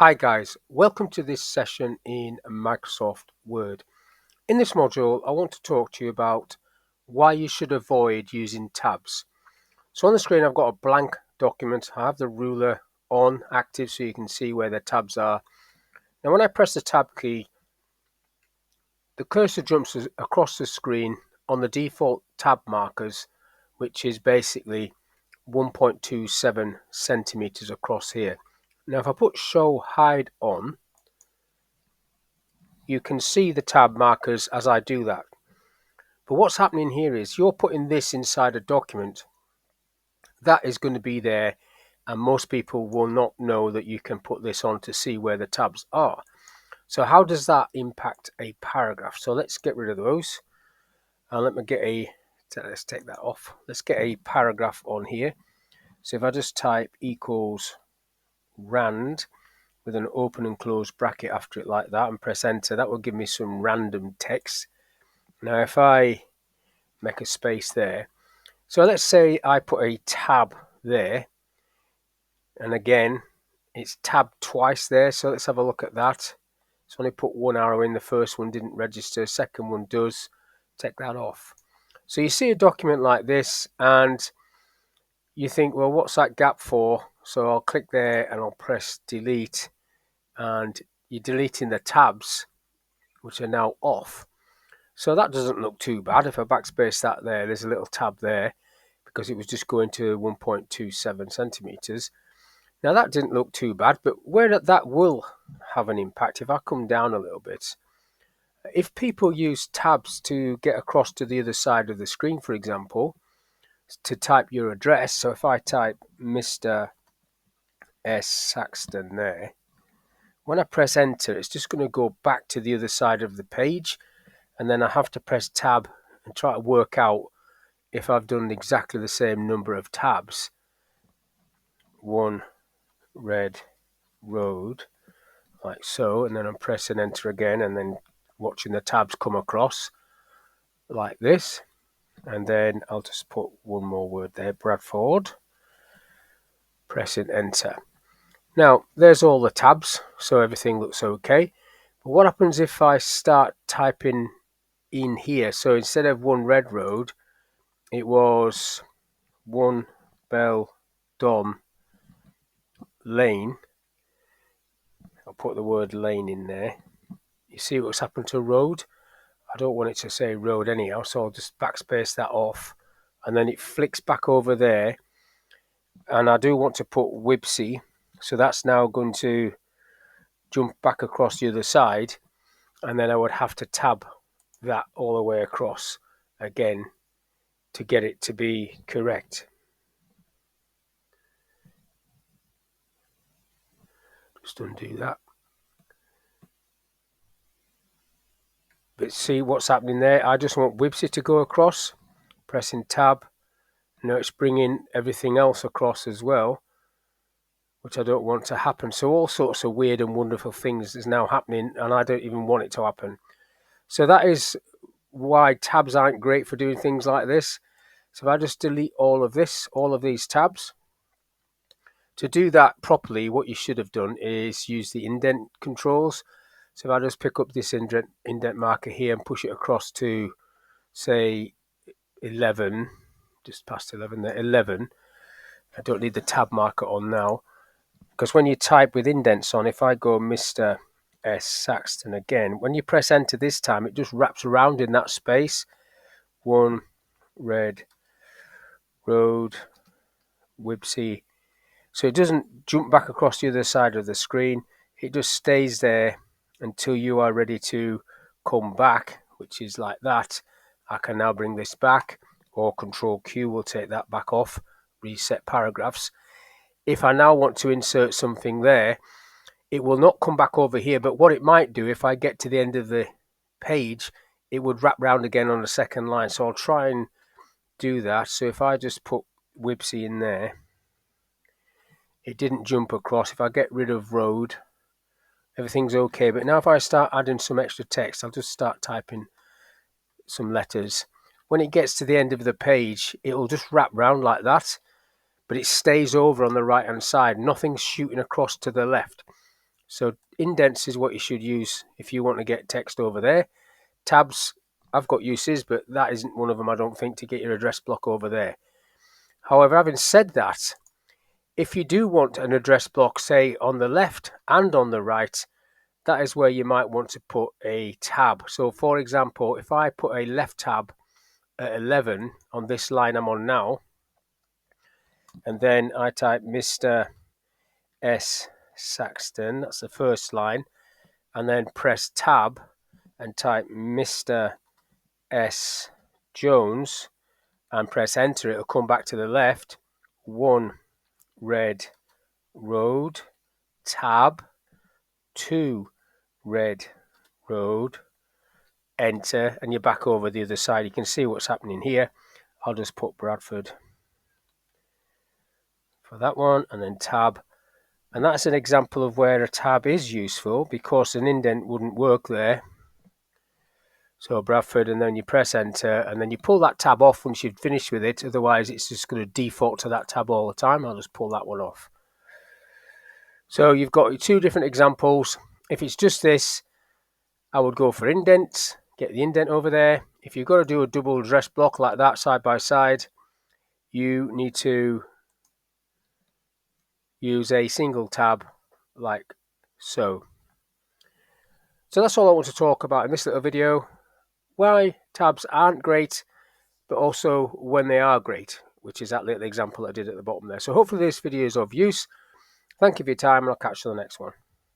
Hi guys, welcome to this session in Microsoft Word. In this module, I want to talk to you about why you should avoid using tabs. So on the screen, I've got a blank document. I have the ruler on active so you can see where the tabs are. Now when I press the tab key, the cursor jumps across the screen on the default tab markers, which is basically 1.27 centimeters across here. Now if I put show hide on, you can see the tab markers as I do that. But what's happening here is you're putting this inside a document that is going to be there, and most people will not know that you can put this on to see where the tabs are. So how does that impact a paragraph? So let's get rid of those, and let's take that off. Let's get a paragraph on here. So if I just type equals rand with an open and close bracket after it like that and press enter, that will give me some random text. Now if I make a space there, so let's say I put a tab there, and again it's tabbed twice there, so let's have a look at that. So only put one arrow in, the first one didn't register, second one does. Take that off. So you see a document like this and you think, well, what's that gap for? So I'll click there and I'll press delete, and you're deleting the tabs which are now off. So that doesn't look too bad. If I backspace that there, there's a little tab there because it was just going to 1.27 centimeters. Now that didn't look too bad, but where that will have an impact, if I come down a little bit, if people use tabs to get across to the other side of the screen, for example, to type your address, so if I type Mr. S. Saxton there, when I press enter, it's just going to go back to the other side of the page, and then I have to press tab and try to work out if I've done exactly the same number of tabs. One red road, like so, and then I'm pressing enter again and then watching the tabs come across like this, and then I'll just put one more word there, Bradford, pressing enter. Now there's all the tabs, so everything looks okay. But what happens if I start typing in here? So instead of one red road, it was one Bell Don Lane. I'll put the word lane in there. You see what's happened to road? I don't want it to say road anyhow, so I'll just backspace that off, and then it flicks back over there. And I do want to put Wibsy, so that's now going to jump back across the other side, and then I would have to tab that all the way across again to get it to be correct. Just undo that. But see what's happening there? I just want Wibsy to go across, pressing tab. Now it's bringing everything else across as well, which I don't want to happen. So all sorts of weird and wonderful things is now happening, and I don't even want it to happen. So that is why tabs aren't great for doing things like this. So if I just delete all of this, all of these tabs, to do that properly, what you should have done is use the indent controls. So if I just pick up this indent marker here and push it across to, say, 11, just past 11 there, 11, I don't need the tab marker on now, because when you type with indents on, if I go Mr. S. Saxton again, when you press enter this time, it just wraps around in that space. One red road, Wibsy. So it doesn't jump back across the other side of the screen. It just stays there until you are ready to come back, which is like that. I can now bring this back, or Control Q will take that back off, reset paragraphs. If I now want to insert something there, it will not come back over here, but what it might do, if I get to the end of the page, it would wrap round again on the second line. So I'll try and do that. So if I just put Wibsy in there, it didn't jump across. If I get rid of road, everything's okay. But now if I start adding some extra text, I'll just start typing some letters. When it gets to the end of the page, it'll just wrap round like that, but it stays over on the right hand side. Nothing's shooting across to the left. So indents is what you should use if you want to get text over there. Tabs, I've got uses, but that isn't one of them, I don't think, to get your address block over there. However, having said that, if you do want an address block, say on the left and on the right, that is where you might want to put a tab. So for example, if I put a left tab at 11 on this line I'm on now, and then I type Mr. S. Saxton, that's the first line, and then press tab and type Mr. S. Jones and press enter, it'll come back to the left. 1 Red Road, tab, 2 Red Road, enter, and you're back over the other side. You can see what's happening here. I'll just put Bradford for that one, and then tab. And that's an example of where a tab is useful, because an indent wouldn't work there. So Bradford, and then you press enter, and then you pull that tab off once you've finished with it. Otherwise, it's just going to default to that tab all the time. I'll just pull that one off. So you've got 2 different examples. If it's just this, I would go for indents, get the indent over there. If you've got to do a double address block like that side by side, you need to use a single tab like so. So that's all I want to talk about in this little video. Why tabs aren't great, but also when they are great, which is that little example I did at the bottom there. So hopefully this video is of use. Thank you for your time, and I'll catch you on the next one.